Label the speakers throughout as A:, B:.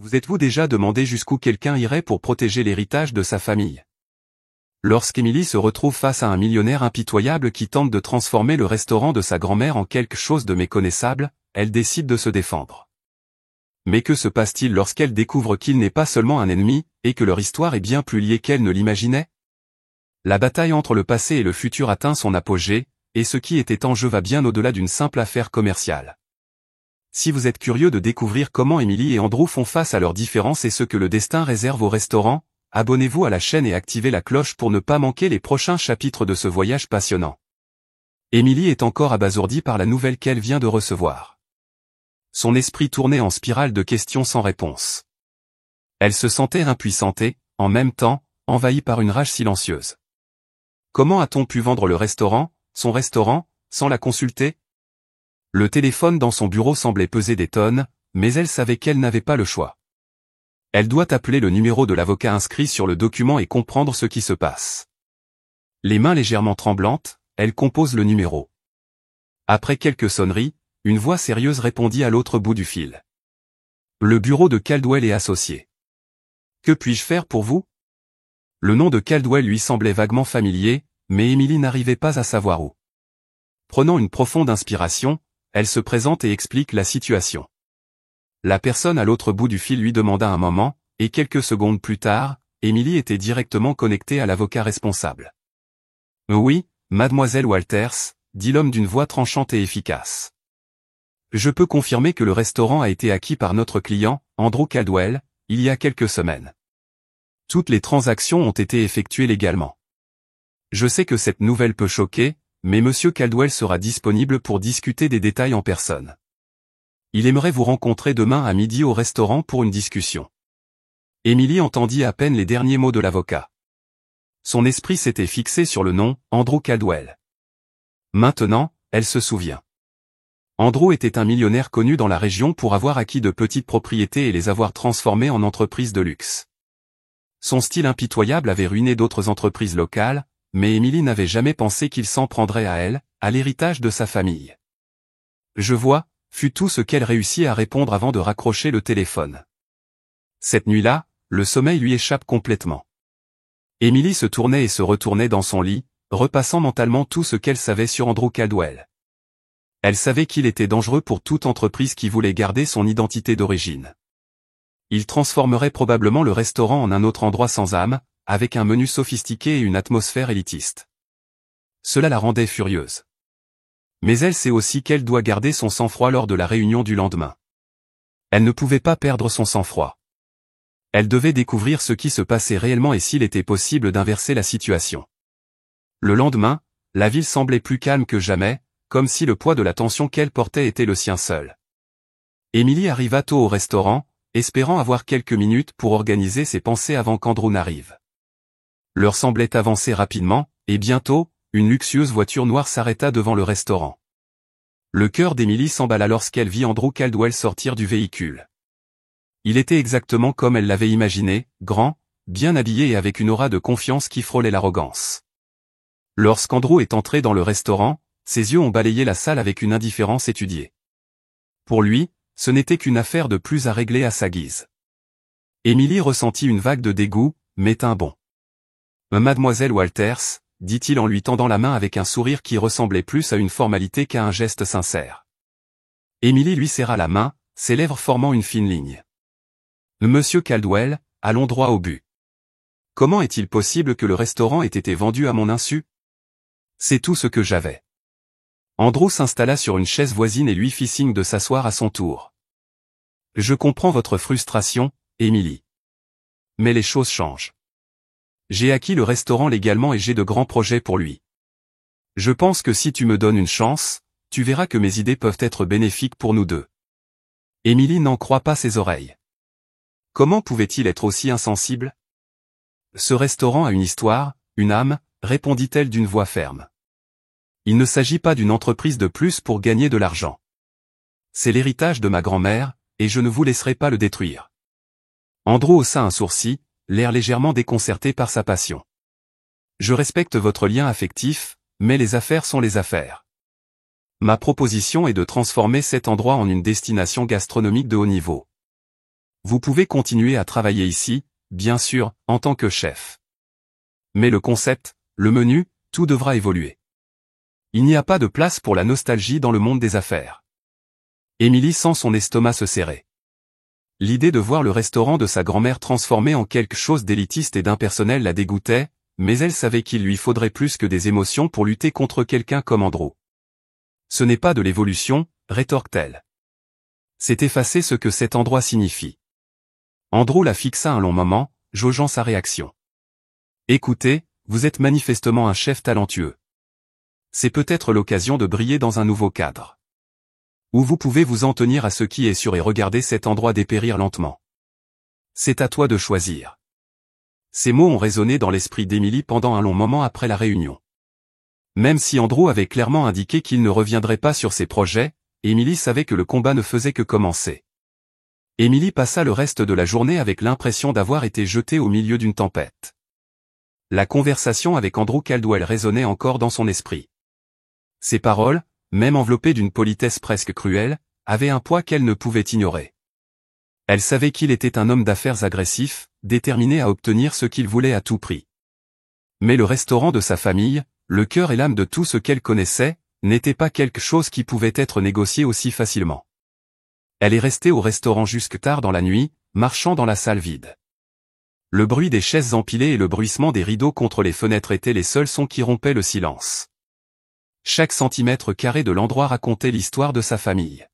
A: Vous êtes-vous déjà demandé jusqu'où quelqu'un irait pour protéger l'héritage de sa famille? Lorsqu'Émilie se retrouve face à un millionnaire impitoyable qui tente de transformer le restaurant de sa grand-mère en quelque chose de méconnaissable, elle décide de se défendre. Mais que se passe-t-il lorsqu'elle découvre qu'il n'est pas seulement un ennemi, et que leur histoire est bien plus liée qu'elle ne l'imaginait? La bataille entre le passé et le futur atteint son apogée, et ce qui était en jeu va bien au-delà d'une simple affaire commerciale. Si vous êtes curieux de découvrir comment Émilie et Andrew font face à leurs différences et ce que le destin réserve au restaurant, abonnez-vous à la chaîne et activez la cloche pour ne pas manquer les prochains chapitres de ce voyage passionnant. Émilie est encore abasourdie par la nouvelle qu'elle vient de recevoir. Son esprit tournait en spirale de questions sans réponse. Elle se sentait impuissante et, en même temps, envahie par une rage silencieuse. Comment a-t-on pu vendre le restaurant, son restaurant, sans la consulter? Le téléphone dans son bureau semblait peser des tonnes, mais elle savait qu'elle n'avait pas le choix. Elle doit appeler le numéro de l'avocat inscrit sur le document et comprendre ce qui se passe. Les mains légèrement tremblantes, elle compose le numéro. Après quelques sonneries, une voix sérieuse répondit à l'autre bout du fil. Le bureau de Caldwell et Associés. Que puis-je faire pour vous? Le nom de Caldwell lui semblait vaguement familier, mais Émilie n'arrivait pas à savoir où. Prenant une profonde inspiration, elle se présente et explique la situation. La personne à l'autre bout du fil lui demanda un moment, et quelques secondes plus tard, Émilie était directement connectée à l'avocat responsable. « Oui, mademoiselle Walters », dit l'homme d'une voix tranchante et efficace. « Je peux confirmer que le restaurant a été acquis par notre client, Andrew Caldwell, il y a quelques semaines. Toutes les transactions ont été effectuées légalement. Je sais que cette nouvelle peut choquer, mais Monsieur Caldwell sera disponible pour discuter des détails en personne. Il aimerait vous rencontrer demain à midi au restaurant pour une discussion. » Émilie entendit à peine les derniers mots de l'avocat. Son esprit s'était fixé sur le nom, Andrew Caldwell. Maintenant, elle se souvient. Andrew était un millionnaire connu dans la région pour avoir acquis de petites propriétés et les avoir transformées en entreprises de luxe. Son style impitoyable avait ruiné d'autres entreprises locales, mais Émilie n'avait jamais pensé qu'il s'en prendrait à elle, à l'héritage de sa famille. « Je vois », fut tout ce qu'elle réussit à répondre avant de raccrocher le téléphone. Cette nuit-là, le sommeil lui échappe complètement. Émilie se tournait et se retournait dans son lit, repassant mentalement tout ce qu'elle savait sur Andrew Caldwell. Elle savait qu'il était dangereux pour toute entreprise qui voulait garder son identité d'origine. Il transformerait probablement le restaurant en un autre endroit sans âme, avec un menu sophistiqué et une atmosphère élitiste. Cela la rendait furieuse. Mais elle sait aussi qu'elle doit garder son sang-froid lors de la réunion du lendemain. Elle ne pouvait pas perdre son sang-froid. Elle devait découvrir ce qui se passait réellement et s'il était possible d'inverser la situation. Le lendemain, la ville semblait plus calme que jamais, comme si le poids de la tension qu'elle portait était le sien seul. Émilie arriva tôt au restaurant, espérant avoir quelques minutes pour organiser ses pensées avant qu'Andrew n'arrive. L'heure semblait avancer rapidement, et bientôt, une luxueuse voiture noire s'arrêta devant le restaurant. Le cœur d'Émilie s'emballa lorsqu'elle vit Andrew Caldwell sortir du véhicule. Il était exactement comme elle l'avait imaginé, grand, bien habillé et avec une aura de confiance qui frôlait l'arrogance. Lorsqu'Andrew est entré dans le restaurant, ses yeux ont balayé la salle avec une indifférence étudiée. Pour lui, ce n'était qu'une affaire de plus à régler à sa guise. Émilie ressentit une vague de dégoût, mais un bond. « Mademoiselle Walters », dit-il en lui tendant la main avec un sourire qui ressemblait plus à une formalité qu'à un geste sincère. Émilie lui serra la main, ses lèvres formant une fine ligne. « Monsieur Caldwell, allons droit au but. Comment est-il possible que le restaurant ait été vendu à mon insu? C'est tout ce que j'avais. » Andrew s'installa sur une chaise voisine et lui fit signe de s'asseoir à son tour. « Je comprends votre frustration, Émilie. Mais les choses changent. J'ai acquis le restaurant légalement et j'ai de grands projets pour lui. Je pense que si tu me donnes une chance, tu verras que mes idées peuvent être bénéfiques pour nous deux. » Émilie n'en croit pas ses oreilles. Comment pouvait-il être aussi insensible? « Ce restaurant a une histoire, une âme, » répondit-elle d'une voix ferme. « Il ne s'agit pas d'une entreprise de plus pour gagner de l'argent. C'est l'héritage de ma grand-mère, et je ne vous laisserai pas le détruire. » Andrew haussa un sourcil, l'air légèrement déconcerté par sa passion. « Je respecte votre lien affectif, mais les affaires sont les affaires. Ma proposition est de transformer cet endroit en une destination gastronomique de haut niveau. Vous pouvez continuer à travailler ici, bien sûr, en tant que chef. Mais le concept, le menu, tout devra évoluer. Il n'y a pas de place pour la nostalgie dans le monde des affaires. Émilie sent son estomac se serrer. L'idée de voir le restaurant de sa grand-mère transformé en quelque chose d'élitiste et d'impersonnel la dégoûtait, mais elle savait qu'il lui faudrait plus que des émotions pour lutter contre quelqu'un comme Andrew. Ce n'est pas de l'évolution, rétorque-t-elle. C'est effacer ce que cet endroit signifie. Andrew la fixa un long moment, jaugeant sa réaction. Écoutez, vous êtes manifestement un chef talentueux. C'est peut-être l'occasion de briller dans un nouveau cadre. Ou vous pouvez vous en tenir à ce qui est sûr et regarder cet endroit dépérir lentement. C'est à toi de choisir. Ces mots ont résonné dans l'esprit d'Émilie pendant un long moment après la réunion. Même si Andrew avait clairement indiqué qu'il ne reviendrait pas sur ses projets, Émilie savait que le combat ne faisait que commencer. Émilie passa le reste de la journée avec l'impression d'avoir été jetée au milieu d'une tempête. La conversation avec Andrew Caldwell résonnait encore dans son esprit. Ses paroles, même enveloppées d'une politesse presque cruelle, avaient un poids qu'elle ne pouvait ignorer. Elle savait qu'il était un homme d'affaires agressif, déterminé à obtenir ce qu'il voulait à tout prix. Mais le restaurant de sa famille, le cœur et l'âme de tout ce qu'elle connaissait, n'était pas quelque chose qui pouvait être négocié aussi facilement. Elle est restée au restaurant jusque tard dans la nuit, marchant dans la salle vide. Le bruit des chaises empilées et le bruissement des rideaux contre les fenêtres étaient les seuls sons qui rompaient le silence. Chaque centimètre carré de l'endroit racontait l'histoire de sa famille.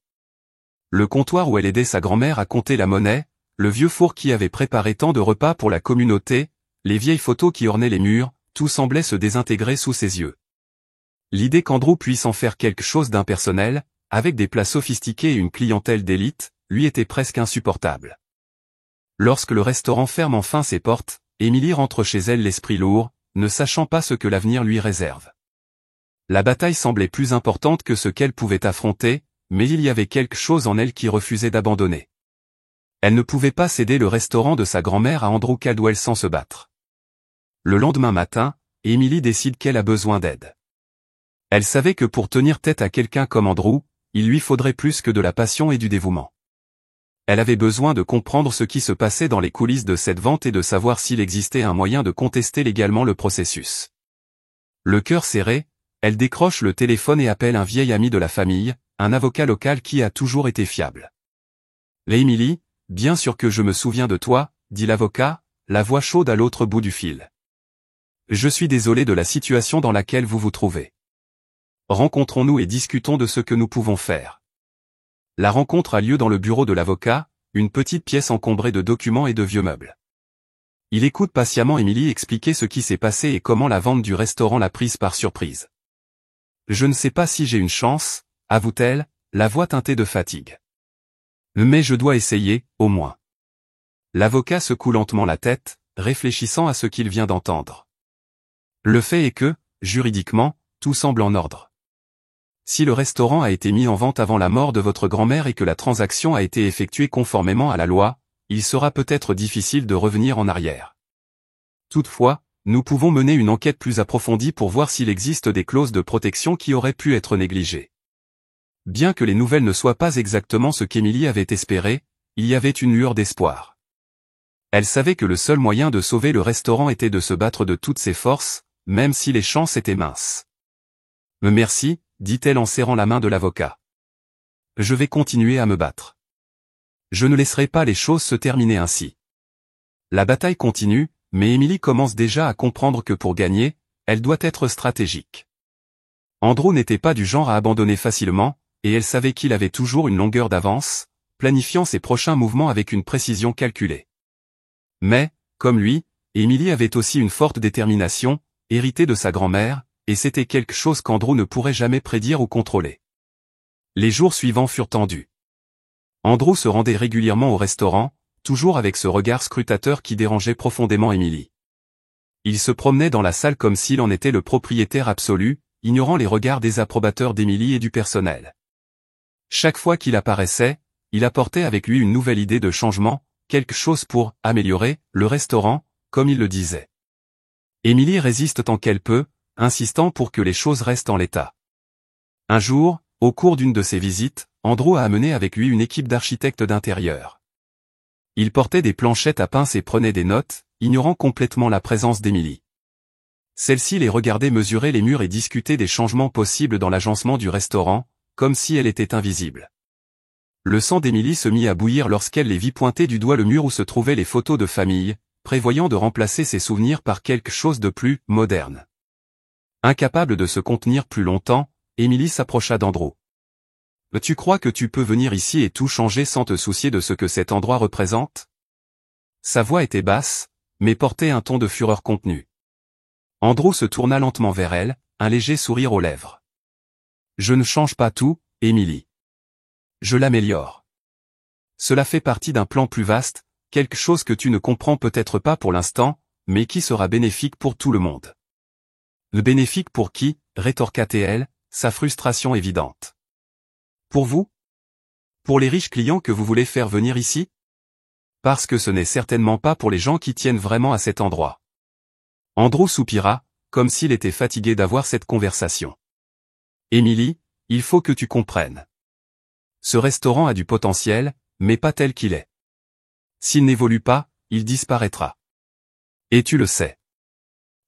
A: Le comptoir où elle aidait sa grand-mère à compter la monnaie, le vieux four qui avait préparé tant de repas pour la communauté, les vieilles photos qui ornaient les murs, tout semblait se désintégrer sous ses yeux. L'idée qu'Andrew puisse en faire quelque chose d'impersonnel, avec des plats sophistiqués et une clientèle d'élite, lui était presque insupportable. Lorsque le restaurant ferme enfin ses portes, Émilie rentre chez elle l'esprit lourd, ne sachant pas ce que l'avenir lui réserve. La bataille semblait plus importante que ce qu'elle pouvait affronter, mais il y avait quelque chose en elle qui refusait d'abandonner. Elle ne pouvait pas céder le restaurant de sa grand-mère à Andrew Caldwell sans se battre. Le lendemain matin, Émilie décide qu'elle a besoin d'aide. Elle savait que pour tenir tête à quelqu'un comme Andrew, il lui faudrait plus que de la passion et du dévouement. Elle avait besoin de comprendre ce qui se passait dans les coulisses de cette vente et de savoir s'il existait un moyen de contester légalement le processus. Le cœur serré, elle décroche le téléphone et appelle un vieil ami de la famille, un avocat local qui a toujours été fiable. « Émilie, bien sûr que je me souviens de toi, » dit l'avocat, la voix chaude à l'autre bout du fil. « Je suis désolé de la situation dans laquelle vous vous trouvez. Rencontrons-nous et discutons de ce que nous pouvons faire. » La rencontre a lieu dans le bureau de l'avocat, une petite pièce encombrée de documents et de vieux meubles. Il écoute patiemment Émilie expliquer ce qui s'est passé et comment la vente du restaurant l'a prise par surprise. « Je ne sais pas si j'ai une chance, » avoue-t-elle, la voix teintée de fatigue. « Mais je dois essayer, au moins. » L'avocat secoue lentement la tête, réfléchissant à ce qu'il vient d'entendre. Le fait est que, juridiquement, tout semble en ordre. Si le restaurant a été mis en vente avant la mort de votre grand-mère et que la transaction a été effectuée conformément à la loi, il sera peut-être difficile de revenir en arrière. Toutefois, nous pouvons mener une enquête plus approfondie pour voir s'il existe des clauses de protection qui auraient pu être négligées. Bien que les nouvelles ne soient pas exactement ce qu'Émilie avait espéré, il y avait une lueur d'espoir. Elle savait que le seul moyen de sauver le restaurant était de se battre de toutes ses forces, même si les chances étaient minces. « Merci, » dit-elle en serrant la main de l'avocat. « Je vais continuer à me battre. Je ne laisserai pas les choses se terminer ainsi. » La bataille continue, mais Émilie commence déjà à comprendre que pour gagner, elle doit être stratégique. Andrew n'était pas du genre à abandonner facilement, et elle savait qu'il avait toujours une longueur d'avance, planifiant ses prochains mouvements avec une précision calculée. Mais, comme lui, Émilie avait aussi une forte détermination, héritée de sa grand-mère, et c'était quelque chose qu'Andrew ne pourrait jamais prédire ou contrôler. Les jours suivants furent tendus. Andrew se rendait régulièrement au restaurant, toujours avec ce regard scrutateur qui dérangeait profondément Émilie. Il se promenait dans la salle comme s'il en était le propriétaire absolu, ignorant les regards désapprobateurs d'Émilie et du personnel. Chaque fois qu'il apparaissait, il apportait avec lui une nouvelle idée de changement, quelque chose pour « améliorer » le restaurant, comme il le disait. Émilie résiste tant qu'elle peut, insistant pour que les choses restent en l'état. Un jour, au cours d'une de ses visites, Andrew a amené avec lui une équipe d'architectes d'intérieur. Il portait des planchettes à pince et prenait des notes, ignorant complètement la présence d'Émilie. Celle-ci les regardait mesurer les murs et discuter des changements possibles dans l'agencement du restaurant, comme si elle était invisible. Le sang d'Émilie se mit à bouillir lorsqu'elle les vit pointer du doigt le mur où se trouvaient les photos de famille, prévoyant de remplacer ses souvenirs par quelque chose de plus moderne. Incapable de se contenir plus longtemps, Émilie s'approcha d'Andrew. « Tu crois que tu peux venir ici et tout changer sans te soucier de ce que cet endroit représente ?» Sa voix était basse, mais portait un ton de fureur contenue. Andrew se tourna lentement vers elle, un léger sourire aux lèvres. « Je ne change pas tout, Émilie. Je l'améliore. Cela fait partie d'un plan plus vaste, quelque chose que tu ne comprends peut-être pas pour l'instant, mais qui sera bénéfique pour tout le monde. » « Le bénéfique pour qui ?» rétorqua-t-elle, sa frustration évidente. « Pour vous ? Pour les riches clients que vous voulez faire venir ici ? Parce que ce n'est certainement pas pour les gens qui tiennent vraiment à cet endroit. » Andrew soupira, comme s'il était fatigué d'avoir cette conversation. « Émilie, il faut que tu comprennes. Ce restaurant a du potentiel, mais pas tel qu'il est. S'il n'évolue pas, il disparaîtra. Et tu le sais. »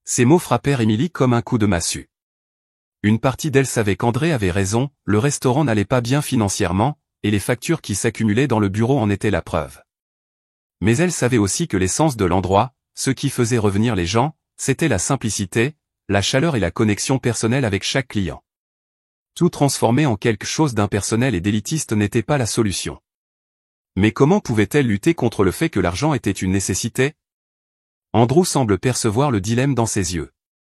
A: Ces mots frappèrent Émilie comme un coup de massue. Une partie d'elle savait qu'André avait raison, le restaurant n'allait pas bien financièrement, et les factures qui s'accumulaient dans le bureau en étaient la preuve. Mais elle savait aussi que l'essence de l'endroit, ce qui faisait revenir les gens, c'était la simplicité, la chaleur et la connexion personnelle avec chaque client. Tout transformer en quelque chose d'impersonnel et d'élitiste n'était pas la solution. Mais comment pouvait-elle lutter contre le fait que l'argent était une nécessité ? Andrew semble percevoir le dilemme dans ses yeux.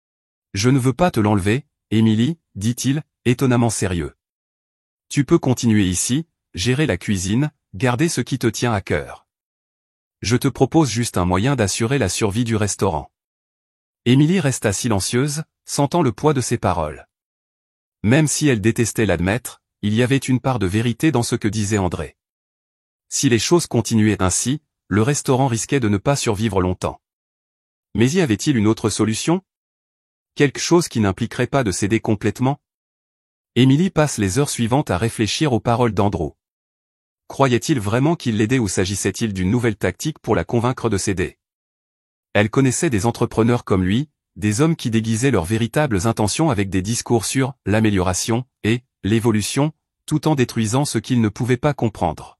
A: « Je ne veux pas te l'enlever, Émilie, dit-il, étonnamment sérieux. Tu peux continuer ici, gérer la cuisine, garder ce qui te tient à cœur. Je te propose juste un moyen d'assurer la survie du restaurant. » Émilie resta silencieuse, sentant le poids de ses paroles. Même si elle détestait l'admettre, il y avait une part de vérité dans ce que disait André. Si les choses continuaient ainsi, le restaurant risquait de ne pas survivre longtemps. Mais y avait-il une autre solution ? Quelque chose qui n'impliquerait pas de céder complètement ? Émilie passe les heures suivantes à réfléchir aux paroles d'Andrew. Croyait-il vraiment qu'il l'aidait ou s'agissait-il d'une nouvelle tactique pour la convaincre de céder ? Elle connaissait des entrepreneurs comme lui, des hommes qui déguisaient leurs véritables intentions avec des discours sur l'amélioration et l'évolution, tout en détruisant ce qu'ils ne pouvaient pas comprendre.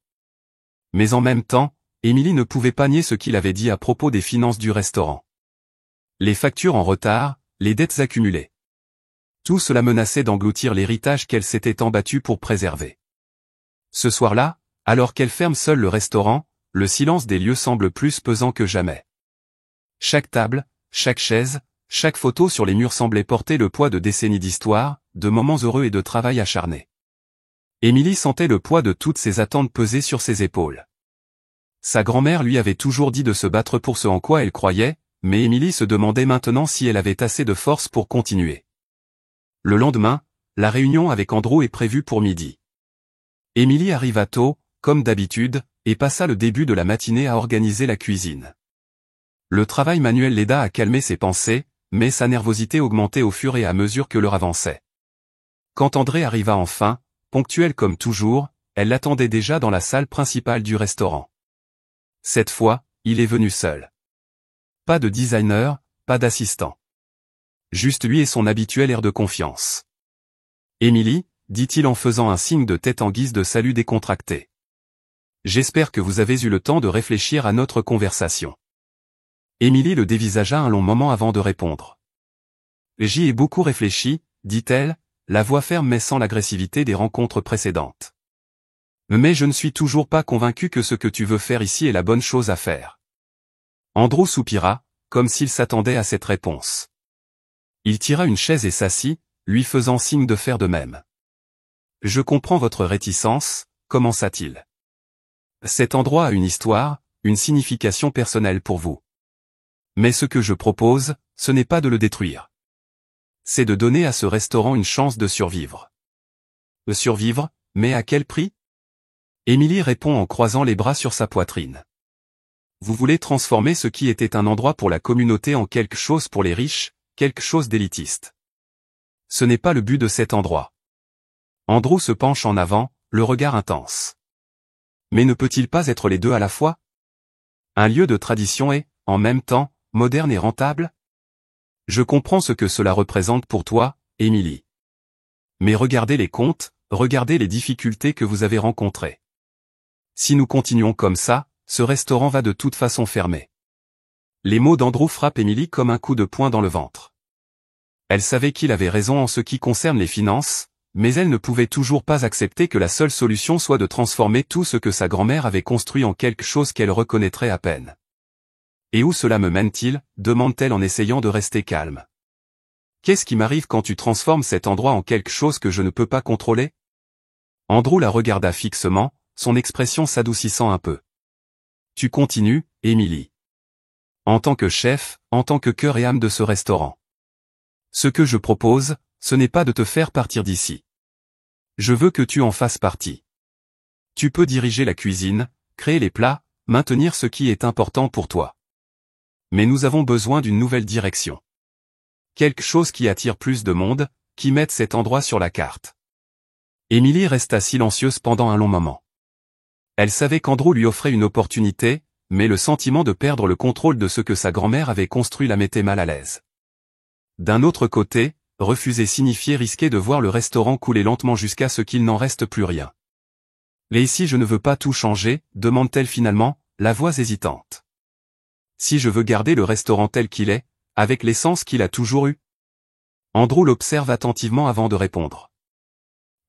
A: Mais en même temps, Émilie ne pouvait pas nier ce qu'il avait dit à propos des finances du restaurant. Les factures en retard, les dettes accumulées. Tout cela menaçait d'engloutir l'héritage qu'elle s'était embattue pour préserver. Ce soir-là, alors qu'elle ferme seule le restaurant, le silence des lieux semble plus pesant que jamais. Chaque table, chaque chaise, chaque photo sur les murs semblait porter le poids de décennies d'histoire, de moments heureux et de travail acharné. Émilie sentait le poids de toutes ces attentes peser sur ses épaules. Sa grand-mère lui avait toujours dit de se battre pour ce en quoi elle croyait, mais Émilie se demandait maintenant si elle avait assez de force pour continuer. Le lendemain, la réunion avec Andrew est prévue pour midi. Émilie arriva tôt, comme d'habitude, et passa le début de la matinée à organiser la cuisine. Le travail manuel l'aida à calmer ses pensées, mais sa nervosité augmentait au fur et à mesure que l'heure avançait. Quand André arriva enfin, ponctuel comme toujours, elle l'attendait déjà dans la salle principale du restaurant. Cette fois, il est venu seul. Pas de designer, pas d'assistant. Juste lui et son habituel air de confiance. « Émilie » dit-il en faisant un signe de tête en guise de salut décontracté. « J'espère que vous avez eu le temps de réfléchir à notre conversation. » Émilie le dévisagea un long moment avant de répondre. « J'y ai beaucoup réfléchi, dit-elle, la voix ferme mais sans l'agressivité des rencontres précédentes. Mais je ne suis toujours pas convaincue que ce que tu veux faire ici est la bonne chose à faire. » Andrew soupira, comme s'il s'attendait à cette réponse. Il tira une chaise et s'assit, lui faisant signe de faire de même. « Je comprends votre réticence, » commença-t-il. « Cet endroit a une histoire, une signification personnelle pour vous. Mais ce que je propose, ce n'est pas de le détruire. C'est de donner à ce restaurant une chance de survivre. » « Survivre, mais à quel prix ? » Émilie répond en croisant les bras sur sa poitrine. « Vous voulez transformer ce qui était un endroit pour la communauté en quelque chose pour les riches, quelque chose d'élitiste. Ce n'est pas le but de cet endroit. » Andrew se penche en avant, le regard intense. « Mais ne peut-il pas être les deux à la fois ? Un lieu de tradition et, en même temps, moderne et rentable? Je comprends ce que cela représente pour toi, Émilie. Mais regardez les comptes, regardez les difficultés que vous avez rencontrées. Si nous continuons comme ça, ce restaurant va de toute façon fermer. Les mots d'Andrew frappent Émilie comme un coup de poing dans le ventre. Elle savait qu'il avait raison en ce qui concerne les finances, mais elle ne pouvait toujours pas accepter que la seule solution soit de transformer tout ce que sa grand-mère avait construit en quelque chose qu'elle reconnaîtrait à peine. Et où cela me mène-t-il? Demande-t-elle en essayant de rester calme. Qu'est-ce qui m'arrive quand tu transformes cet endroit en quelque chose que je ne peux pas contrôler? Andrew la regarda fixement, son expression s'adoucissant un peu. Tu continues, Émilie. En tant que chef, en tant que cœur et âme de ce restaurant. Ce que je propose, ce n'est pas de te faire partir d'ici. Je veux que tu en fasses partie. Tu peux diriger la cuisine, créer les plats, maintenir ce qui est important pour toi. Mais nous avons besoin d'une nouvelle direction. Quelque chose qui attire plus de monde, qui mette cet endroit sur la carte. Émilie resta silencieuse pendant un long moment. Elle savait qu'Andrew lui offrait une opportunité, mais le sentiment de perdre le contrôle de ce que sa grand-mère avait construit la mettait mal à l'aise. D'un autre côté, refuser signifiait risquer de voir le restaurant couler lentement jusqu'à ce qu'il n'en reste plus rien. Et si je ne veux pas tout changer, demande-t-elle finalement, la voix hésitante. Si je veux garder le restaurant tel qu'il est, avec l'essence qu'il a toujours eue? Andrew l'observe attentivement avant de répondre.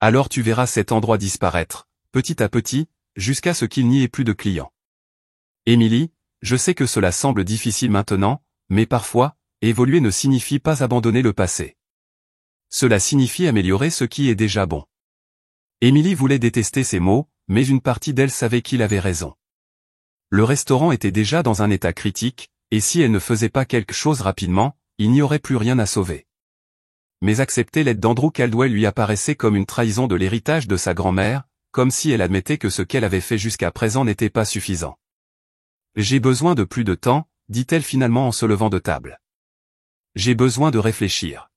A: Alors tu verras cet endroit disparaître, petit à petit, jusqu'à ce qu'il n'y ait plus de clients. Émilie, je sais que cela semble difficile maintenant, mais parfois, évoluer ne signifie pas abandonner le passé. Cela signifie améliorer ce qui est déjà bon. Émilie voulait détester ces mots, mais une partie d'elle savait qu'il avait raison. Le restaurant était déjà dans un état critique, et si elle ne faisait pas quelque chose rapidement, il n'y aurait plus rien à sauver. Mais accepter l'aide d'Andrew Caldwell lui apparaissait comme une trahison de l'héritage de sa grand-mère, comme si elle admettait que ce qu'elle avait fait jusqu'à présent n'était pas suffisant. J'ai besoin de plus de temps, dit-elle finalement en se levant de table. J'ai besoin de réfléchir.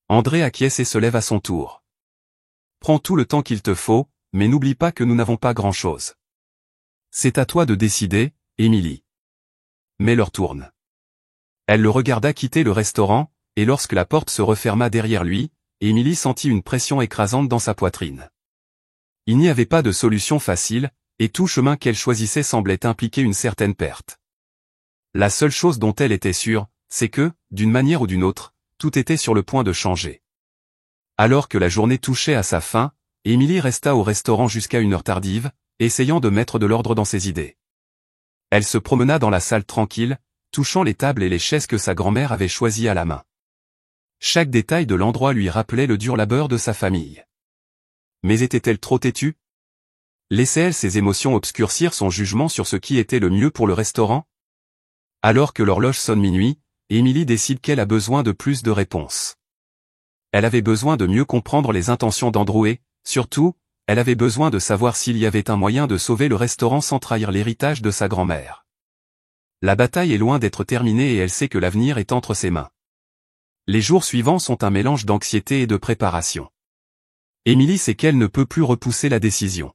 A: André acquiesce et se lève à son tour. Prends tout le temps qu'il te faut, mais n'oublie pas que nous n'avons pas grand-chose. C'est à toi de décider, Émilie. Mais l'heure tourne. Elle le regarda quitter le restaurant, et lorsque la porte se referma derrière lui, Émilie sentit une pression écrasante dans sa poitrine. Il n'y avait pas de solution facile, et tout chemin qu'elle choisissait semblait impliquer une certaine perte. La seule chose dont elle était sûre, c'est que, d'une manière ou d'une autre, tout était sur le point de changer. Alors que la journée touchait à sa fin, Émilie resta au restaurant jusqu'à une heure tardive, essayant de mettre de l'ordre dans ses idées. Elle se promena dans la salle tranquille, touchant les tables et les chaises que sa grand-mère avait choisies à la main. Chaque détail de l'endroit lui rappelait le dur labeur de sa famille. Mais était-elle trop têtue? Laissait-elle ses émotions obscurcir son jugement sur ce qui était le mieux pour le restaurant? Alors que l'horloge sonne minuit, Émilie décide qu'elle a besoin de plus de réponses. Elle avait besoin de mieux comprendre les intentions d'Andrew et, surtout, elle avait besoin de savoir s'il y avait un moyen de sauver le restaurant sans trahir l'héritage de sa grand-mère. La bataille est loin d'être terminée et elle sait que l'avenir est entre ses mains. Les jours suivants sont un mélange d'anxiété et de préparation. Émilie sait qu'elle ne peut plus repousser la décision.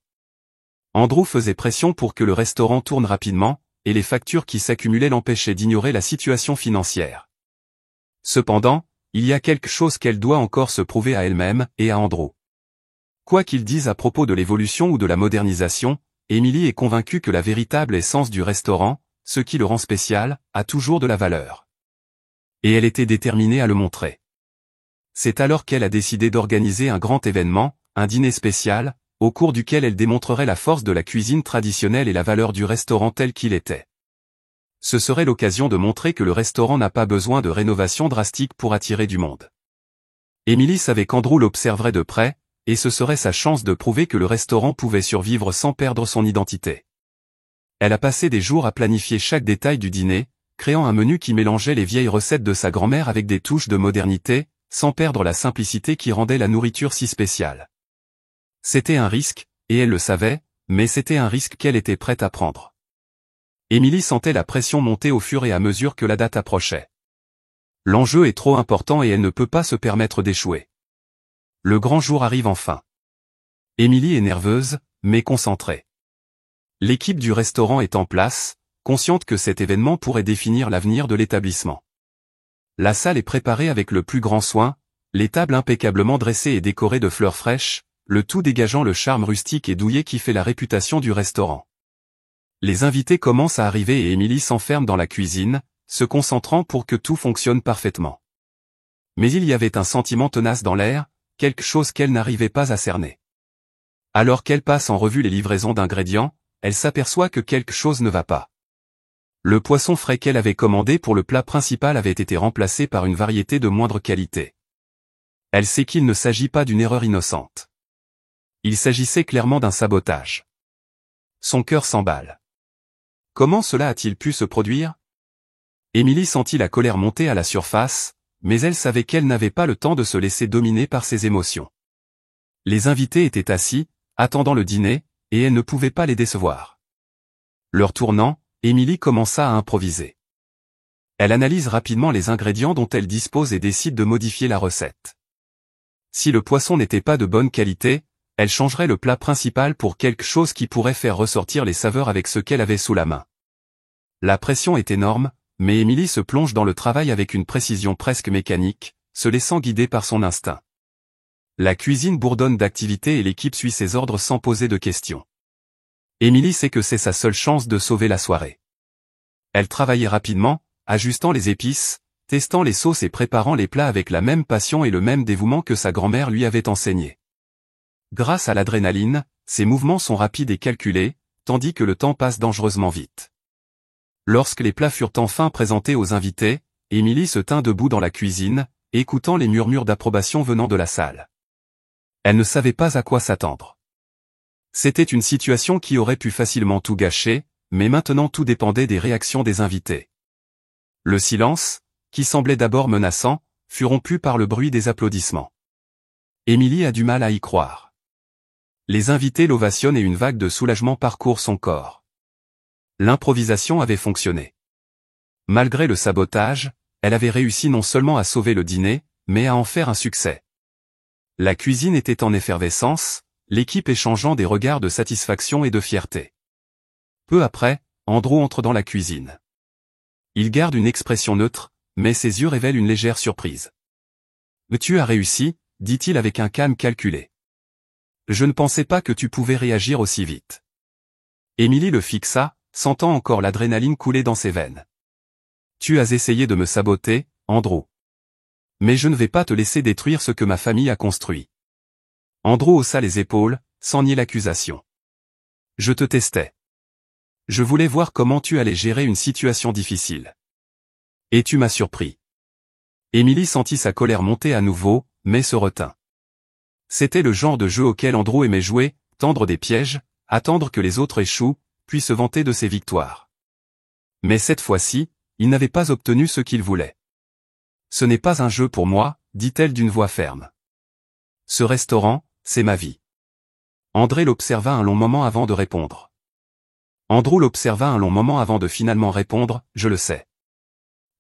A: Andrew faisait pression pour que le restaurant tourne rapidement, et les factures qui s'accumulaient l'empêchaient d'ignorer la situation financière. Cependant, il y a quelque chose qu'elle doit encore se prouver à elle-même et à Andrew. Quoi qu'il dise à propos de l'évolution ou de la modernisation, Émilie est convaincue que la véritable essence du restaurant, ce qui le rend spécial, a toujours de la valeur. Et elle était déterminée à le montrer. C'est alors qu'elle a décidé d'organiser un grand événement, un dîner spécial, au cours duquel elle démontrerait la force de la cuisine traditionnelle et la valeur du restaurant tel qu'il était. Ce serait l'occasion de montrer que le restaurant n'a pas besoin de rénovation drastique pour attirer du monde. Émilie savait qu'Andrew l'observerait de près, et ce serait sa chance de prouver que le restaurant pouvait survivre sans perdre son identité. Elle a passé des jours à planifier chaque détail du dîner, créant un menu qui mélangeait les vieilles recettes de sa grand-mère avec des touches de modernité, sans perdre la simplicité qui rendait la nourriture si spéciale. C'était un risque, et elle le savait, mais c'était un risque qu'elle était prête à prendre. Émilie sentait la pression monter au fur et à mesure que la date approchait. L'enjeu est trop important et elle ne peut pas se permettre d'échouer. Le grand jour arrive enfin. Émilie est nerveuse, mais concentrée. L'équipe du restaurant est en place, consciente que cet événement pourrait définir l'avenir de l'établissement. La salle est préparée avec le plus grand soin, les tables impeccablement dressées et décorées de fleurs fraîches, le tout dégageant le charme rustique et douillet qui fait la réputation du restaurant. Les invités commencent à arriver et Émilie s'enferme dans la cuisine, se concentrant pour que tout fonctionne parfaitement. Mais il y avait un sentiment tenace dans l'air, quelque chose qu'elle n'arrivait pas à cerner. Alors qu'elle passe en revue les livraisons d'ingrédients, elle s'aperçoit que quelque chose ne va pas. Le poisson frais qu'elle avait commandé pour le plat principal avait été remplacé par une variété de moindre qualité. Elle sait qu'il ne s'agit pas d'une erreur innocente. Il s'agissait clairement d'un sabotage. Son cœur s'emballe. Comment cela a-t-il pu se produire? Émilie sentit la colère monter à la surface, mais elle savait qu'elle n'avait pas le temps de se laisser dominer par ses émotions. Les invités étaient assis, attendant le dîner, et elle ne pouvait pas les décevoir. Leur tournant, Émilie commença à improviser. Elle analyse rapidement les ingrédients dont elle dispose et décide de modifier la recette. Si le poisson n'était pas de bonne qualité, elle changerait le plat principal pour quelque chose qui pourrait faire ressortir les saveurs avec ce qu'elle avait sous la main. La pression est énorme, mais Émilie se plonge dans le travail avec une précision presque mécanique, se laissant guider par son instinct. La cuisine bourdonne d'activité et l'équipe suit ses ordres sans poser de questions. Émilie sait que c'est sa seule chance de sauver la soirée. Elle travaillait rapidement, ajustant les épices, testant les sauces et préparant les plats avec la même passion et le même dévouement que sa grand-mère lui avait enseigné. Grâce à l'adrénaline, ses mouvements sont rapides et calculés, tandis que le temps passe dangereusement vite. Lorsque les plats furent enfin présentés aux invités, Émilie se tint debout dans la cuisine, écoutant les murmures d'approbation venant de la salle. Elle ne savait pas à quoi s'attendre. C'était une situation qui aurait pu facilement tout gâcher, mais maintenant tout dépendait des réactions des invités. Le silence, qui semblait d'abord menaçant, fut rompu par le bruit des applaudissements. Émilie a du mal à y croire. Les invités l'ovationnent et une vague de soulagement parcourt son corps. L'improvisation avait fonctionné. Malgré le sabotage, elle avait réussi non seulement à sauver le dîner, mais à en faire un succès. La cuisine était en effervescence, l'équipe échangeant des regards de satisfaction et de fierté. Peu après, Andrew entre dans la cuisine. Il garde une expression neutre, mais ses yeux révèlent une légère surprise. « Tu as réussi », dit-il avec un calme calculé. « Je ne pensais pas que tu pouvais réagir aussi vite. » Émilie le fixa, sentant encore l'adrénaline couler dans ses veines. « Tu as essayé de me saboter, Andrew. Mais je ne vais pas te laisser détruire ce que ma famille a construit. » Andrew haussa les épaules, sans nier l'accusation. « Je te testais. Je voulais voir comment tu allais gérer une situation difficile. Et tu m'as surpris. » Émilie sentit sa colère monter à nouveau, mais se retint. C'était le genre de jeu auquel Andrew aimait jouer, tendre des pièges, attendre que les autres échouent, puis se vanter de ses victoires. Mais cette fois-ci, il n'avait pas obtenu ce qu'il voulait. « Ce n'est pas un jeu pour moi, dit-elle d'une voix ferme. Ce restaurant, c'est ma vie. » André l'observa un long moment avant de répondre. Andrew l'observa un long moment avant de finalement répondre, « Je le sais.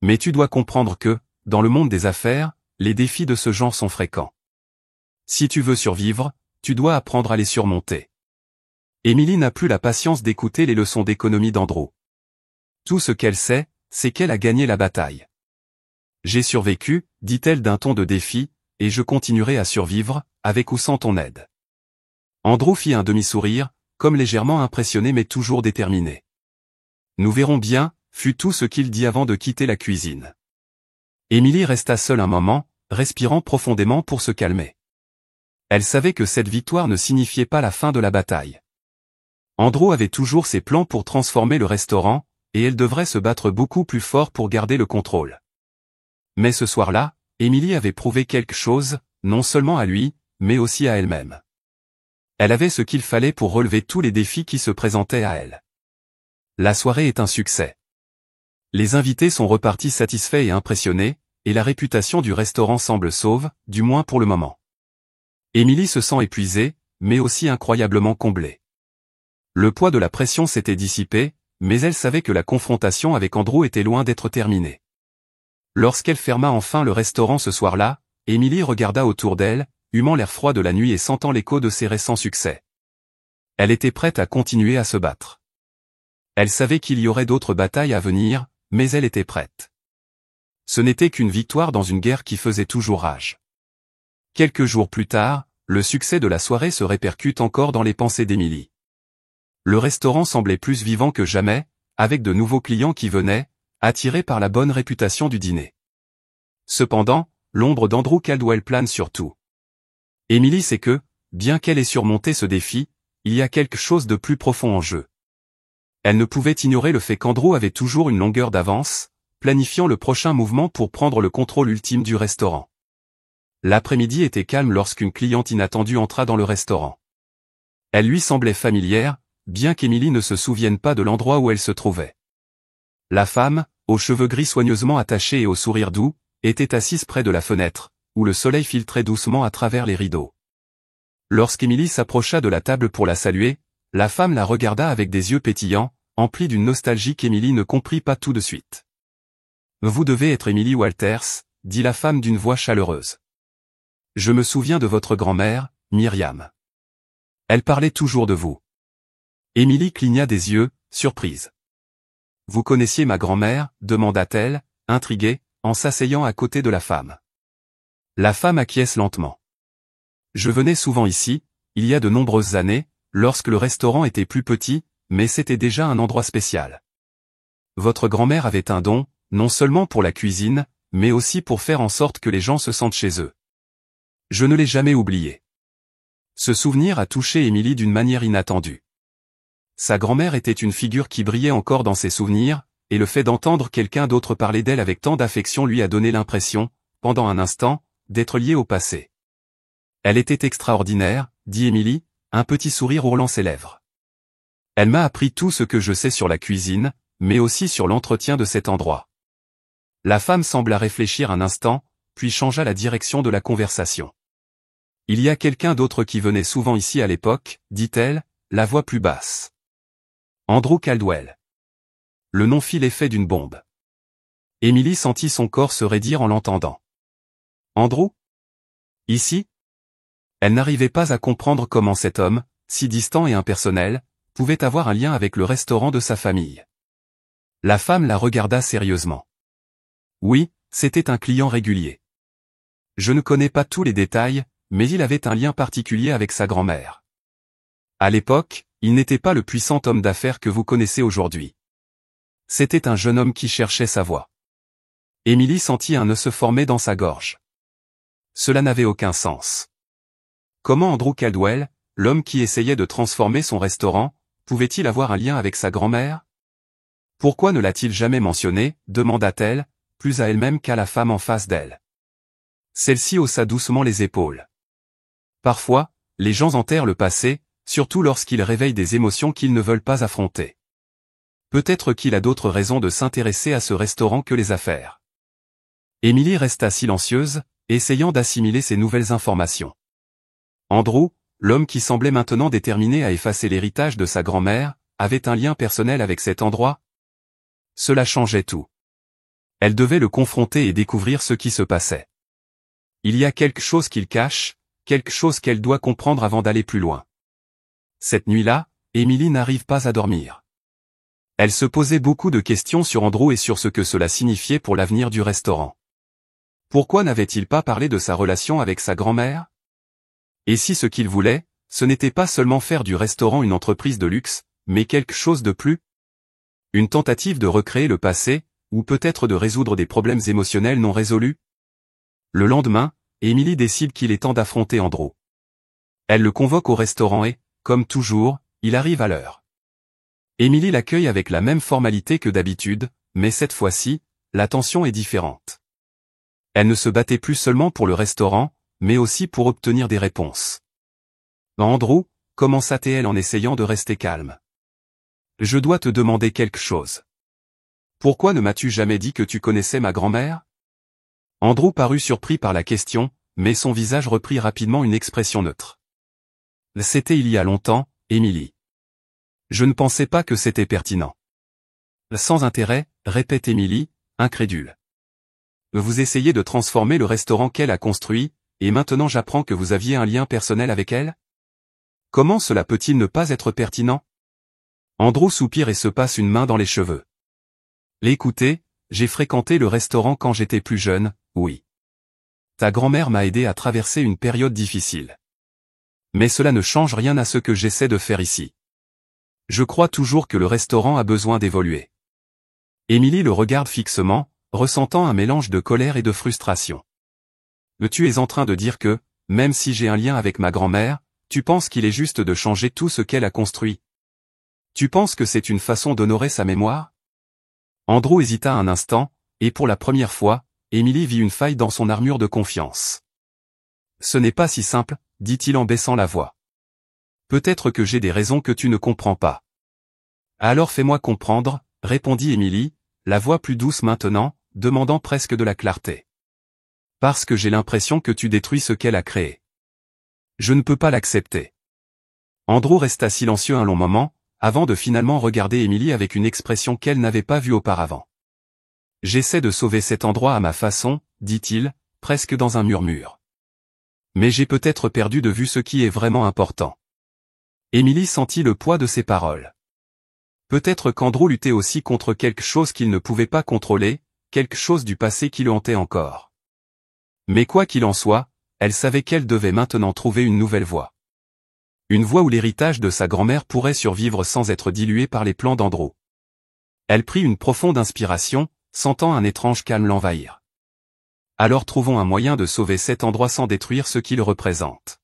A: Mais tu dois comprendre que, dans le monde des affaires, les défis de ce genre sont fréquents. Si tu veux survivre, tu dois apprendre à les surmonter. » Émilie n'a plus la patience d'écouter les leçons d'économie d'Andrew. Tout ce qu'elle sait, c'est qu'elle a gagné la bataille. « J'ai survécu, dit-elle d'un ton de défi, et je continuerai à survivre, avec ou sans ton aide. » Andrew fit un demi-sourire, comme légèrement impressionné mais toujours déterminé. « Nous verrons bien », fut tout ce qu'il dit avant de quitter la cuisine. Émilie resta seule un moment, respirant profondément pour se calmer. Elle savait que cette victoire ne signifiait pas la fin de la bataille. Andrew avait toujours ses plans pour transformer le restaurant, et elle devrait se battre beaucoup plus fort pour garder le contrôle. Mais ce soir-là, Émilie avait prouvé quelque chose, non seulement à lui, mais aussi à elle-même. Elle avait ce qu'il fallait pour relever tous les défis qui se présentaient à elle. La soirée est un succès. Les invités sont repartis satisfaits et impressionnés, et la réputation du restaurant semble sauve, du moins pour le moment. Émilie se sent épuisée, mais aussi incroyablement comblée. Le poids de la pression s'était dissipé, mais elle savait que la confrontation avec Andrew était loin d'être terminée. Lorsqu'elle ferma enfin le restaurant ce soir-là, Émilie regarda autour d'elle, humant l'air froid de la nuit et sentant l'écho de ses récents succès. Elle était prête à continuer à se battre. Elle savait qu'il y aurait d'autres batailles à venir, mais elle était prête. Ce n'était qu'une victoire dans une guerre qui faisait toujours rage. Quelques jours plus tard, le succès de la soirée se répercute encore dans les pensées d'Émilie. Le restaurant semblait plus vivant que jamais, avec de nouveaux clients qui venaient, attirés par la bonne réputation du dîner. Cependant, l'ombre d'Andrew Caldwell plane sur tout. Émilie sait que, bien qu'elle ait surmonté ce défi, il y a quelque chose de plus profond en jeu. Elle ne pouvait ignorer le fait qu'Andrew avait toujours une longueur d'avance, planifiant le prochain mouvement pour prendre le contrôle ultime du restaurant. L'après-midi était calme lorsqu'une cliente inattendue entra dans le restaurant. Elle lui semblait familière, bien qu'Émilie ne se souvienne pas de l'endroit où elle se trouvait. La femme, aux cheveux gris soigneusement attachés et au sourire doux, était assise près de la fenêtre, où le soleil filtrait doucement à travers les rideaux. Lorsqu'Émilie s'approcha de la table pour la saluer, la femme la regarda avec des yeux pétillants, emplis d'une nostalgie qu'Émilie ne comprit pas tout de suite. « Vous devez être Émilie Walters », dit la femme d'une voix chaleureuse. « Je me souviens de votre grand-mère, Myriam. Elle parlait toujours de vous. » Émilie cligna des yeux, surprise. « Vous connaissiez ma grand-mère » demanda-t-elle, intriguée, en s'asseyant à côté de la femme. La femme acquiesce lentement. « Je venais souvent ici, il y a de nombreuses années, lorsque le restaurant était plus petit, mais c'était déjà un endroit spécial. Votre grand-mère avait un don, non seulement pour la cuisine, mais aussi pour faire en sorte que les gens se sentent chez eux. Je ne l'ai jamais oublié. » Ce souvenir a touché Émilie d'une manière inattendue. Sa grand-mère était une figure qui brillait encore dans ses souvenirs, et le fait d'entendre quelqu'un d'autre parler d'elle avec tant d'affection lui a donné l'impression, pendant un instant, d'être liée au passé. « Elle était extraordinaire », dit Émilie, un petit sourire ourlant ses lèvres. « Elle m'a appris tout ce que je sais sur la cuisine, mais aussi sur l'entretien de cet endroit. » La femme sembla réfléchir un instant, puis changea la direction de la conversation. « Il y a quelqu'un d'autre qui venait souvent ici à l'époque, » dit-elle, la voix plus basse. « Andrew Caldwell. » Le nom fit l'effet d'une bombe. Émilie sentit son corps se raidir en l'entendant. « Andrew ? Ici ?» Elle n'arrivait pas à comprendre comment cet homme, si distant et impersonnel, pouvait avoir un lien avec le restaurant de sa famille. La femme la regarda sérieusement. « Oui, c'était un client régulier. Je ne connais pas tous les détails, mais il avait un lien particulier avec sa grand-mère. À l'époque, il n'était pas le puissant homme d'affaires que vous connaissez aujourd'hui. C'était un jeune homme qui cherchait sa voie. » Émilie sentit un nœud se former dans sa gorge. Cela n'avait aucun sens. Comment Andrew Caldwell, l'homme qui essayait de transformer son restaurant, pouvait-il avoir un lien avec sa grand-mère? Pourquoi ne l'a-t-il jamais mentionné, demanda-t-elle, plus à elle-même qu'à la femme en face d'elle. Celle-ci haussa doucement les épaules. Parfois, les gens enterrent le passé, surtout lorsqu'ils réveillent des émotions qu'ils ne veulent pas affronter. Peut-être qu'il a d'autres raisons de s'intéresser à ce restaurant que les affaires. Émilie resta silencieuse, essayant d'assimiler ces nouvelles informations. Andrew, l'homme qui semblait maintenant déterminé à effacer l'héritage de sa grand-mère, avait un lien personnel avec cet endroit? Cela changeait tout. Elle devait le confronter et découvrir ce qui se passait. Il y a quelque chose qu'il cache, quelque chose qu'elle doit comprendre avant d'aller plus loin. Cette nuit-là, Émilie n'arrive pas à dormir. Elle se posait beaucoup de questions sur Andrew et sur ce que cela signifiait pour l'avenir du restaurant. Pourquoi n'avait-il pas parlé de sa relation avec sa grand-mère? Et si ce qu'il voulait, ce n'était pas seulement faire du restaurant une entreprise de luxe, mais quelque chose de plus? Une tentative de recréer le passé, ou peut-être de résoudre des problèmes émotionnels non résolus? Le lendemain, Émilie décide qu'il est temps d'affronter Andrew. Elle le convoque au restaurant et, comme toujours, il arrive à l'heure. Émilie l'accueille avec la même formalité que d'habitude, mais cette fois-ci, la tension est différente. Elle ne se battait plus seulement pour le restaurant, mais aussi pour obtenir des réponses. « Andrew » commença-t-elle en essayant de rester calme. « Je dois te demander quelque chose. Pourquoi ne m'as-tu jamais dit que tu connaissais ma grand-mère » Andrew parut surpris par la question, mais son visage reprit rapidement une expression neutre. « C'était il y a longtemps, Émilie. Je ne pensais pas que c'était pertinent. » Sans intérêt, répète Émilie, incrédule. Vous essayez de transformer le restaurant qu'elle a construit, et maintenant j'apprends que vous aviez un lien personnel avec elle? Comment cela peut-il ne pas être pertinent? Andrew soupire et se passe une main dans les cheveux. Écoutez, j'ai fréquenté le restaurant quand j'étais plus jeune, oui. Ta grand-mère m'a aidé à traverser une période difficile. Mais cela ne change rien à ce que j'essaie de faire ici. Je crois toujours que le restaurant a besoin d'évoluer. Emily le regarde fixement, ressentant un mélange de colère et de frustration. Tu es en train de dire que, même si j'ai un lien avec ma grand-mère, tu penses qu'il est juste de changer tout ce qu'elle a construit? Tu penses que c'est une façon d'honorer sa mémoire? Andrew hésita un instant, et pour la première fois, Emily vit une faille dans son armure de confiance. Ce n'est pas si simple, dit-il en baissant la voix. Peut-être que j'ai des raisons que tu ne comprends pas. Alors fais-moi comprendre, répondit Emily, la voix plus douce maintenant, demandant presque de la clarté. Parce que j'ai l'impression que tu détruis ce qu'elle a créé. Je ne peux pas l'accepter. Andrew resta silencieux un long moment, avant de finalement regarder Emily avec une expression qu'elle n'avait pas vue auparavant. J'essaie de sauver cet endroit à ma façon, dit-il, presque dans un murmure. Mais j'ai peut-être perdu de vue ce qui est vraiment important. Emily sentit le poids de ses paroles. Peut-être qu'Andrew luttait aussi contre quelque chose qu'il ne pouvait pas contrôler, quelque chose du passé qui le hantait encore. Mais quoi qu'il en soit, elle savait qu'elle devait maintenant trouver une nouvelle voie. Une voie où l'héritage de sa grand-mère pourrait survivre sans être dilué par les plans d'Andrew. Elle prit une profonde inspiration, sentant un étrange calme l'envahir. Alors trouvons un moyen de sauver cet endroit sans détruire ce qu'il représente.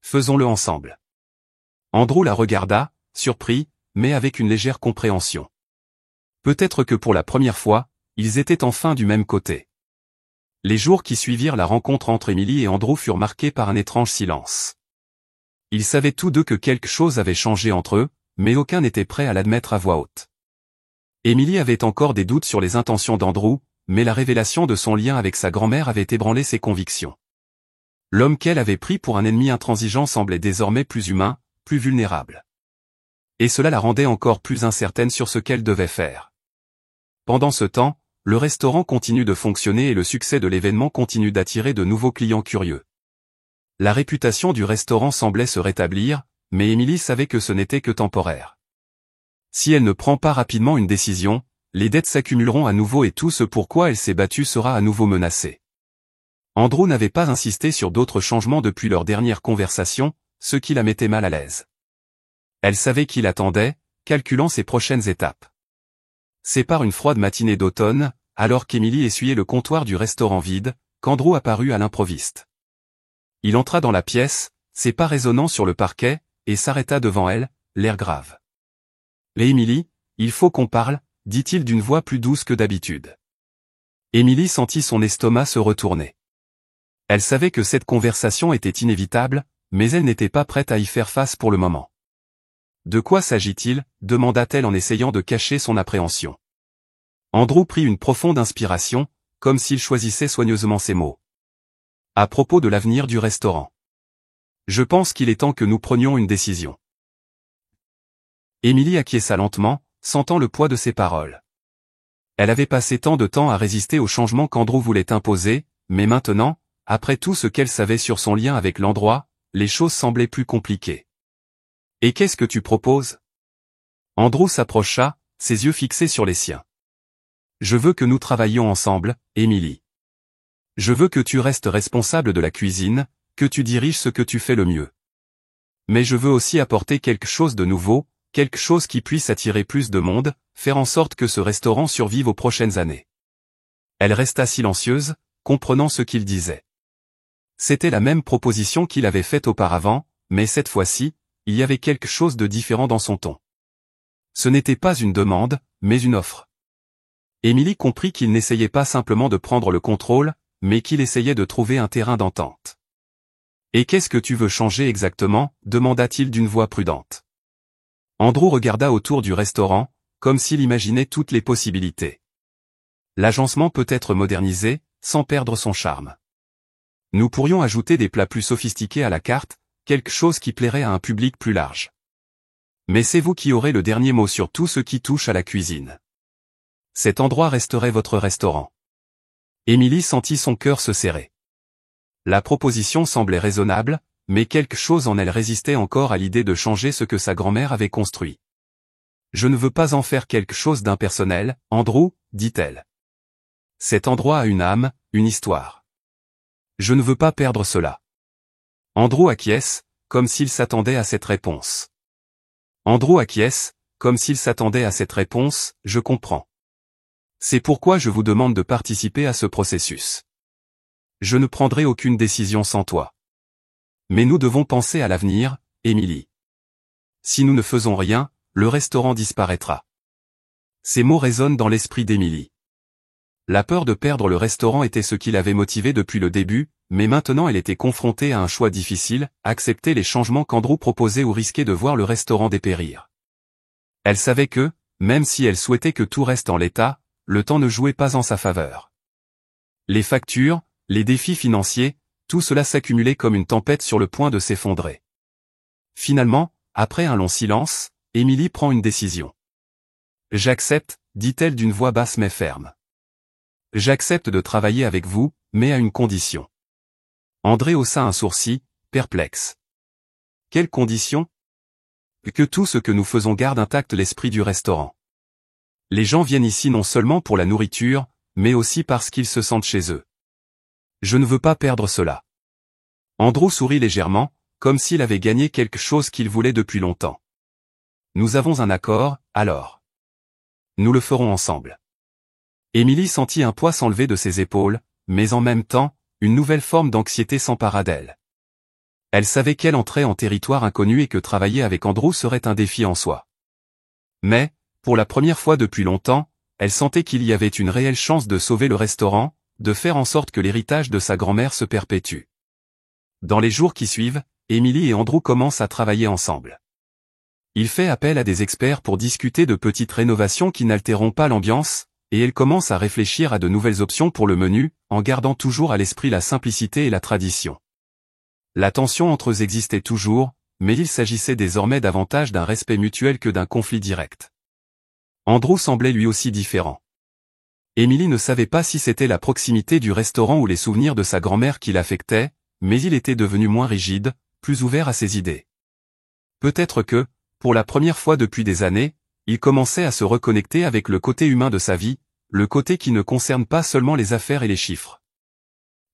A: Faisons-le ensemble. Andrew la regarda, surpris, mais avec une légère compréhension. Peut-être que pour la première fois, ils étaient enfin du même côté. Les jours qui suivirent la rencontre entre Emily et Andrew furent marqués par un étrange silence. Ils savaient tous deux que quelque chose avait changé entre eux, mais aucun n'était prêt à l'admettre à voix haute. Emily avait encore des doutes sur les intentions d'Andrew, mais la révélation de son lien avec sa grand-mère avait ébranlé ses convictions. L'homme qu'elle avait pris pour un ennemi intransigeant semblait désormais plus humain, plus vulnérable. Et cela la rendait encore plus incertaine sur ce qu'elle devait faire. Pendant ce temps, le restaurant continue de fonctionner et le succès de l'événement continue d'attirer de nouveaux clients curieux. La réputation du restaurant semblait se rétablir, mais Emily savait que ce n'était que temporaire. Si elle ne prend pas rapidement une décision, les dettes s'accumuleront à nouveau et tout ce pourquoi elle s'est battue sera à nouveau menacé. Andrew n'avait pas insisté sur d'autres changements depuis leur dernière conversation, ce qui la mettait mal à l'aise. Elle savait qu'il attendait, calculant ses prochaines étapes. C'est par une froide matinée d'automne, alors qu'Emily essuyait le comptoir du restaurant vide, qu'Andrew apparut à l'improviste. Il entra dans la pièce, ses pas résonnant sur le parquet, et s'arrêta devant elle, l'air grave. « Emily, il faut qu'on parle », dit-il d'une voix plus douce que d'habitude. Emily sentit son estomac se retourner. Elle savait que cette conversation était inévitable, mais elle n'était pas prête à y faire face pour le moment. « De quoi s'agit-il » demanda-t-elle en essayant de cacher son appréhension. Andrew prit une profonde inspiration, comme s'il choisissait soigneusement ses mots. À propos de l'avenir du restaurant. Je pense qu'il est temps que nous prenions une décision. Emily acquiesça lentement, sentant le poids de ses paroles. Elle avait passé tant de temps à résister au changement qu'Andrew voulait imposer, mais maintenant, après tout ce qu'elle savait sur son lien avec l'endroit, les choses semblaient plus compliquées. « Et qu'est-ce que tu proposes » Andrew s'approcha, ses yeux fixés sur les siens. « Je veux que nous travaillions ensemble, Emily. Je veux que tu restes responsable de la cuisine, que tu diriges ce que tu fais le mieux. Mais je veux aussi apporter quelque chose de nouveau, quelque chose qui puisse attirer plus de monde, faire en sorte que ce restaurant survive aux prochaines années. » Elle resta silencieuse, comprenant ce qu'il disait. C'était la même proposition qu'il avait faite auparavant, mais cette fois-ci, il y avait quelque chose de différent dans son ton. Ce n'était pas une demande, mais une offre. Emily comprit qu'il n'essayait pas simplement de prendre le contrôle, mais qu'il essayait de trouver un terrain d'entente. « Et qu'est-ce que tu veux changer exactement » demanda-t-il d'une voix prudente. Andrew regarda autour du restaurant, comme s'il imaginait toutes les possibilités. L'agencement peut être modernisé, sans perdre son charme. Nous pourrions ajouter des plats plus sophistiqués à la carte, quelque chose qui plairait à un public plus large. Mais c'est vous qui aurez le dernier mot sur tout ce qui touche à la cuisine. Cet endroit resterait votre restaurant. Emily sentit son cœur se serrer. La proposition semblait raisonnable, mais quelque chose en elle résistait encore à l'idée de changer ce que sa grand-mère avait construit. Je ne veux pas en faire quelque chose d'impersonnel, Andrew, dit-elle. Cet endroit a une âme, une histoire. Je ne veux pas perdre cela. Andrew acquiesce, comme s'il s'attendait à cette réponse. Andrew acquiesce, comme s'il s'attendait à cette réponse, je comprends. C'est pourquoi je vous demande de participer à ce processus. Je ne prendrai aucune décision sans toi. Mais nous devons penser à l'avenir, Emily. Si nous ne faisons rien, le restaurant disparaîtra. Ces mots résonnent dans l'esprit d'Emily. La peur de perdre le restaurant était ce qui l'avait motivée depuis le début, mais maintenant elle était confrontée à un choix difficile, accepter les changements qu'Andrew proposait ou risquer de voir le restaurant dépérir. Elle savait que, même si elle souhaitait que tout reste en l'état, le temps ne jouait pas en sa faveur. Les factures, les défis financiers, tout cela s'accumulait comme une tempête sur le point de s'effondrer. Finalement, après un long silence, Emily prend une décision. J'accepte, dit-elle d'une voix basse mais ferme. J'accepte de travailler avec vous, mais à une condition. André haussa un sourcil, perplexe. Quelle condition ? Que tout ce que nous faisons garde intact l'esprit du restaurant. Les gens viennent ici non seulement pour la nourriture, mais aussi parce qu'ils se sentent chez eux. Je ne veux pas perdre cela. Andrew sourit légèrement, comme s'il avait gagné quelque chose qu'il voulait depuis longtemps. Nous avons un accord, alors. Nous le ferons ensemble. Emily sentit un poids s'enlever de ses épaules, mais en même temps, une nouvelle forme d'anxiété s'empara d'elle. Elle savait qu'elle entrait en territoire inconnu et que travailler avec Andrew serait un défi en soi. Mais, pour la première fois depuis longtemps, elle sentait qu'il y avait une réelle chance de sauver le restaurant, de faire en sorte que l'héritage de sa grand-mère se perpétue. Dans les jours qui suivent, Emily et Andrew commencent à travailler ensemble. Il fait appel à des experts pour discuter de petites rénovations qui n'altéreront pas l'ambiance, et elle commence à réfléchir à de nouvelles options pour le menu, en gardant toujours à l'esprit la simplicité et la tradition. La tension entre eux existait toujours, mais il s'agissait désormais davantage d'un respect mutuel que d'un conflit direct. Andrew semblait lui aussi différent. Emily ne savait pas si c'était la proximité du restaurant ou les souvenirs de sa grand-mère qui l'affectaient, mais il était devenu moins rigide, plus ouvert à ses idées. Peut-être que, pour la première fois depuis des années, il commençait à se reconnecter avec le côté humain de sa vie, le côté qui ne concerne pas seulement les affaires et les chiffres.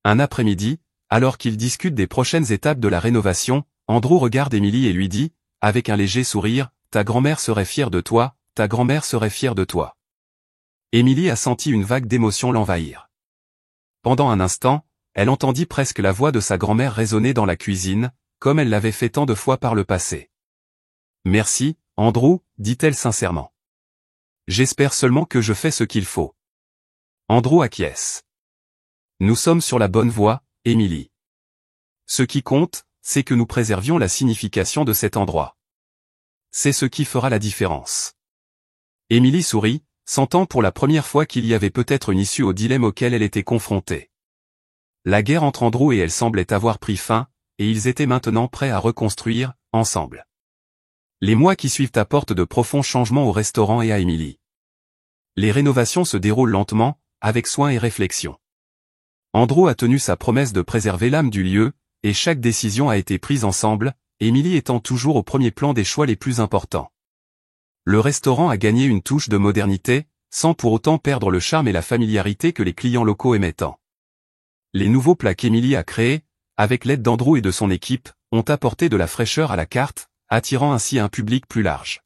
A: Un après-midi, alors qu'ils discutent des prochaines étapes de la rénovation, Andrew regarde Emily et lui dit, avec un léger sourire, « Ta grand-mère serait fière de toi, ta grand-mère serait fière de toi. » Emily a senti une vague d'émotion l'envahir. Pendant un instant, elle entendit presque la voix de sa grand-mère résonner dans la cuisine, comme elle l'avait fait tant de fois par le passé. « Merci, Andrew, dit-elle sincèrement. J'espère seulement que je fais ce qu'il faut. » Andrew acquiesce. Nous sommes sur la bonne voie, Emily. Ce qui compte, c'est que nous préservions la signification de cet endroit. C'est ce qui fera la différence. Emily sourit, sentant pour la première fois qu'il y avait peut-être une issue au dilemme auquel elle était confrontée. La guerre entre Andrew et elle semblait avoir pris fin, et ils étaient maintenant prêts à reconstruire, ensemble. Les mois qui suivent apportent de profonds changements au restaurant et à Emily. Les rénovations se déroulent lentement, avec soin et réflexion. Andrew a tenu sa promesse de préserver l'âme du lieu, et chaque décision a été prise ensemble, Emily étant toujours au premier plan des choix les plus importants. Le restaurant a gagné une touche de modernité, sans pour autant perdre le charme et la familiarité que les clients locaux aimaient tant. Les nouveaux plats qu'Emily a créés, avec l'aide d'Andrew et de son équipe, ont apporté de la fraîcheur à la carte, attirant ainsi un public plus large.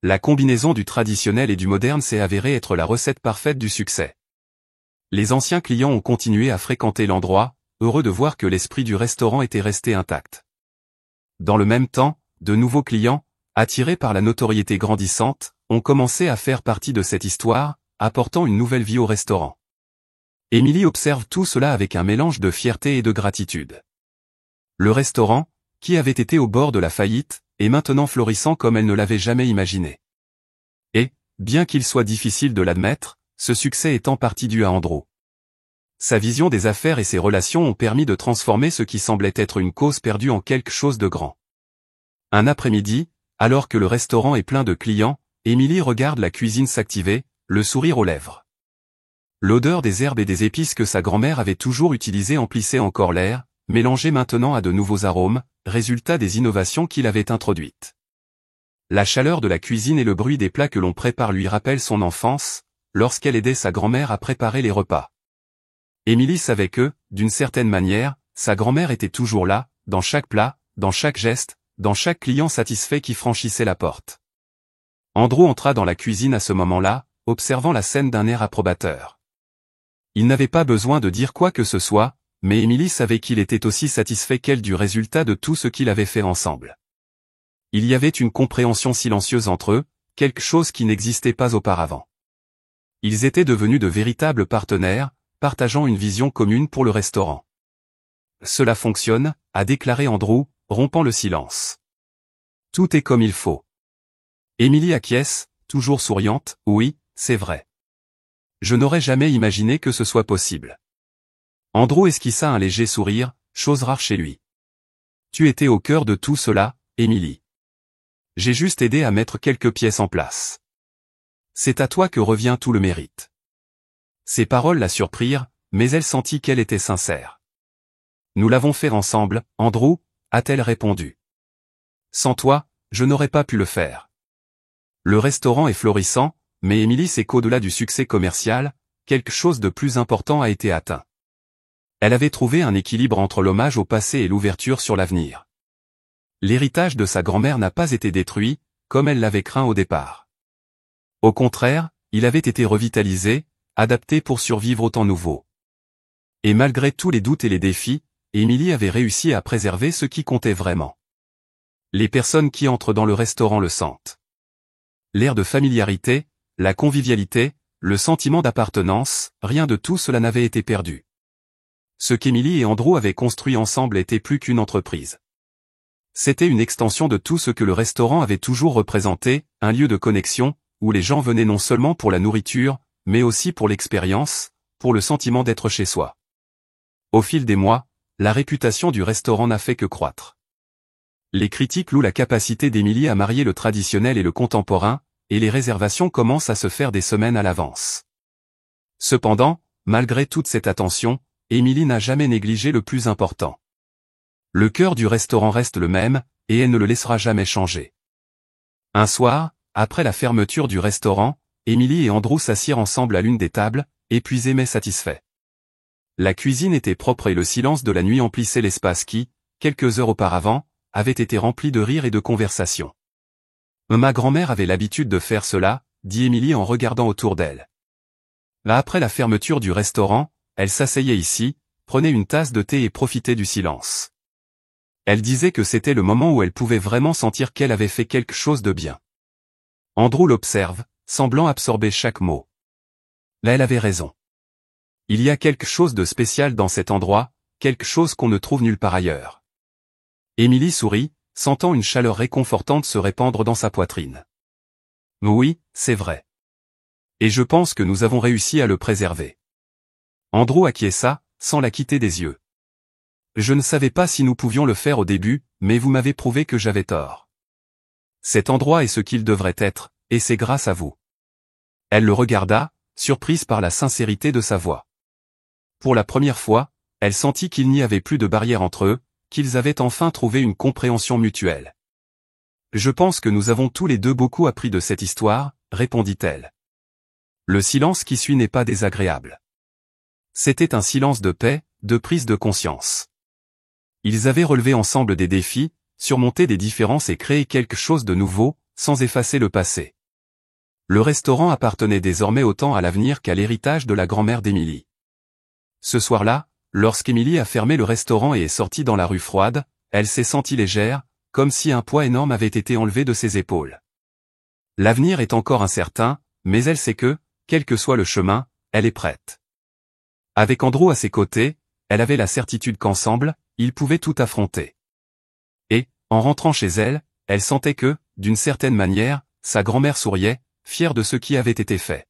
A: La combinaison du traditionnel et du moderne s'est avérée être la recette parfaite du succès. Les anciens clients ont continué à fréquenter l'endroit, heureux de voir que l'esprit du restaurant était resté intact. Dans le même temps, de nouveaux clients, attirés par la notoriété grandissante, ont commencé à faire partie de cette histoire, apportant une nouvelle vie au restaurant. Emily observe tout cela avec un mélange de fierté et de gratitude. Le restaurant, qui avait été au bord de la faillite, est maintenant florissant comme elle ne l'avait jamais imaginé. Et, bien qu'il soit difficile de l'admettre, ce succès est en partie dû à Andrew. Sa vision des affaires et ses relations ont permis de transformer ce qui semblait être une cause perdue en quelque chose de grand. Un après-midi, alors que le restaurant est plein de clients, Emily regarde la cuisine s'activer, le sourire aux lèvres. L'odeur des herbes et des épices que sa grand-mère avait toujours utilisées emplissait encore l'air, mélangé maintenant à de nouveaux arômes, résultat des innovations qu'il avait introduites. La chaleur de la cuisine et le bruit des plats que l'on prépare lui rappellent son enfance, lorsqu'elle aidait sa grand-mère à préparer les repas. Émilie savait que, d'une certaine manière, sa grand-mère était toujours là, dans chaque plat, dans chaque geste, dans chaque client satisfait qui franchissait la porte. Andrew entra dans la cuisine à ce moment-là, observant la scène d'un air approbateur. Il n'avait pas besoin de dire quoi que ce soit, mais Émilie savait qu'il était aussi satisfait qu'elle du résultat de tout ce qu'il avait fait ensemble. Il y avait une compréhension silencieuse entre eux, quelque chose qui n'existait pas auparavant. Ils étaient devenus de véritables partenaires, partageant une vision commune pour le restaurant. Cela fonctionne, a déclaré Andrew, rompant le silence. Tout est comme il faut. Émilie acquiesce, toujours souriante, oui, c'est vrai. Je n'aurais jamais imaginé que ce soit possible. Andrew esquissa un léger sourire, chose rare chez lui. Tu étais au cœur de tout cela, Émilie. J'ai juste aidé à mettre quelques pièces en place. C'est à toi que revient tout le mérite. Ces paroles la surprirent, mais elle sentit qu'elle était sincère. Nous l'avons fait ensemble, Andrew, a-t-elle répondu. Sans toi, je n'aurais pas pu le faire. Le restaurant est florissant, mais Émilie sait qu'au-delà du succès commercial, quelque chose de plus important a été atteint. Elle avait trouvé un équilibre entre l'hommage au passé et l'ouverture sur l'avenir. L'héritage de sa grand-mère n'a pas été détruit, comme elle l'avait craint au départ. Au contraire, il avait été revitalisé, adapté pour survivre au temps nouveau. Et malgré tous les doutes et les défis, Émilie avait réussi à préserver ce qui comptait vraiment. Les personnes qui entrent dans le restaurant le sentent. L'air de familiarité, la convivialité, le sentiment d'appartenance, rien de tout cela n'avait été perdu. Ce qu'Émilie et Andrew avaient construit ensemble était plus qu'une entreprise. C'était une extension de tout ce que le restaurant avait toujours représenté, un lieu de connexion, où les gens venaient non seulement pour la nourriture, mais aussi pour l'expérience, pour le sentiment d'être chez soi. Au fil des mois, la réputation du restaurant n'a fait que croître. Les critiques louent la capacité d'Émilie à marier le traditionnel et le contemporain, et les réservations commencent à se faire des semaines à l'avance. Cependant, malgré toute cette attention, Émilie n'a jamais négligé le plus important. Le cœur du restaurant reste le même, et elle ne le laissera jamais changer. Un soir, après la fermeture du restaurant, Émilie et Andrew s'assirent ensemble à l'une des tables, épuisés mais satisfaits. La cuisine était propre et le silence de la nuit emplissait l'espace qui, quelques heures auparavant, avait été rempli de rires et de conversations. Ma grand-mère avait l'habitude de faire cela, dit Émilie en regardant autour d'elle. Là après la fermeture du restaurant, elle s'asseyait ici, prenait une tasse de thé et profitait du silence. Elle disait que c'était le moment où elle pouvait vraiment sentir qu'elle avait fait quelque chose de bien. Andrew l'observe, semblant absorber chaque mot. Là elle avait raison. Il y a quelque chose de spécial dans cet endroit, quelque chose qu'on ne trouve nulle part ailleurs. Émilie sourit, sentant une chaleur réconfortante se répandre dans sa poitrine. Oui, c'est vrai. Et je pense que nous avons réussi à le préserver. Andrew acquiesça, sans la quitter des yeux. Je ne savais pas si nous pouvions le faire au début, mais vous m'avez prouvé que j'avais tort. Cet endroit est ce qu'il devrait être, et c'est grâce à vous. Elle le regarda, surprise par la sincérité de sa voix. Pour la première fois, elle sentit qu'il n'y avait plus de barrière entre eux, qu'ils avaient enfin trouvé une compréhension mutuelle. Je pense que nous avons tous les deux beaucoup appris de cette histoire, répondit-elle. Le silence qui suit n'est pas désagréable. C'était un silence de paix, de prise de conscience. Ils avaient relevé ensemble des défis, surmonté des différences et créé quelque chose de nouveau, sans effacer le passé. Le restaurant appartenait désormais autant à l'avenir qu'à l'héritage de la grand-mère d'Émilie. Ce soir-là, lorsqu'Émilie a fermé le restaurant et est sortie dans la rue froide, elle s'est sentie légère, comme si un poids énorme avait été enlevé de ses épaules. L'avenir est encore incertain, mais elle sait que, quel que soit le chemin, elle est prête. Avec Andrew à ses côtés, elle avait la certitude qu'ensemble, ils pouvaient tout affronter. Et, en rentrant chez elle, elle sentait que, d'une certaine manière, sa grand-mère souriait, fière de ce qui avait été fait.